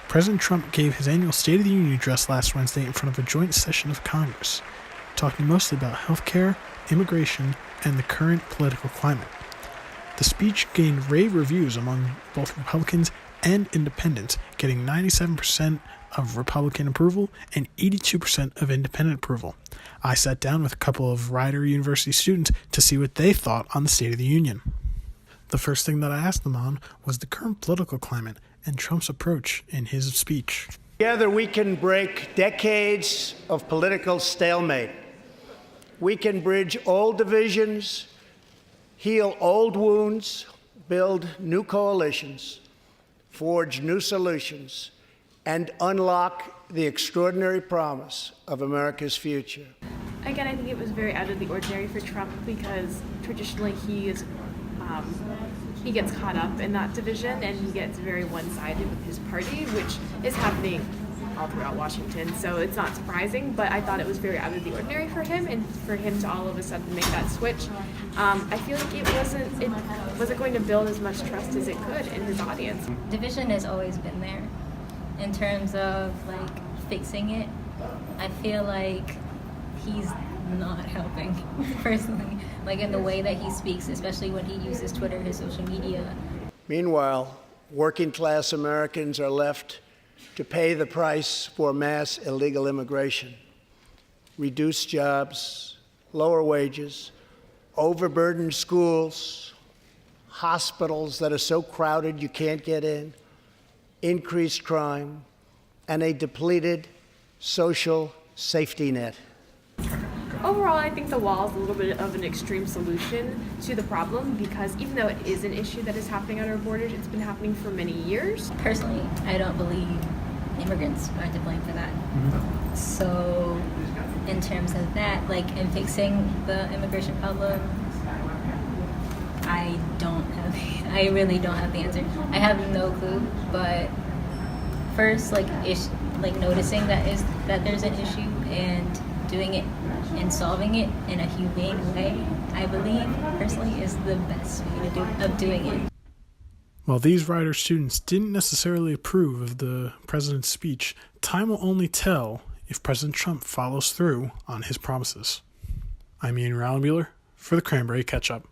President Trump gave his annual State of the Union address last Wednesday in front of a joint session of Congress, talking mostly about health care, immigration, and the current political climate. The speech gained rave reviews among both Republicans and independents, getting 97% of Republican approval and 82% of independent approval. I sat down with a couple of Rider University students to see what they thought on the State of the Union. The first thing that I asked them on was the current political climate and Trump's approach in his speech. Together we can break decades of political stalemate. We can bridge old divisions, heal old wounds, build new coalitions, forge new solutions, and unlock the extraordinary promise of America's future. Again, I think it was very out of the ordinary for Trump because traditionally he gets caught up in that division and he gets very one-sided with his party, which is happening all throughout Washington. So it's not surprising, but I thought it was very out of the ordinary for him, and for him to all of a sudden make that switch. I feel like it wasn't going to build as much trust as it could in his audience. Division has always been there. In terms of fixing it, I feel like he's not helping personally, in the way that he speaks, especially when he uses Twitter, his social media. Meanwhile, working class Americans are left to pay the price for mass illegal immigration. Reduced jobs, lower wages, overburdened schools, hospitals that are so crowded you can't get in, increased crime, and a depleted social safety net. Overall, I think the wall is a little bit of an extreme solution to the problem because even though it is an issue that is happening on our borders, it's been happening for many years. Personally, I don't believe immigrants are to blame for that. Mm-hmm. So in terms of that, in fixing the immigration problem, I really don't have the answer. I have no clue, but first, noticing that there's an issue and doing it and solving it in a humane way, I believe, personally, is the best way of doing it. While these Rider students didn't necessarily approve of the president's speech, time will only tell if President Trump follows through on his promises. I'm Rauenbuhler for the Cranberry Catch-Up.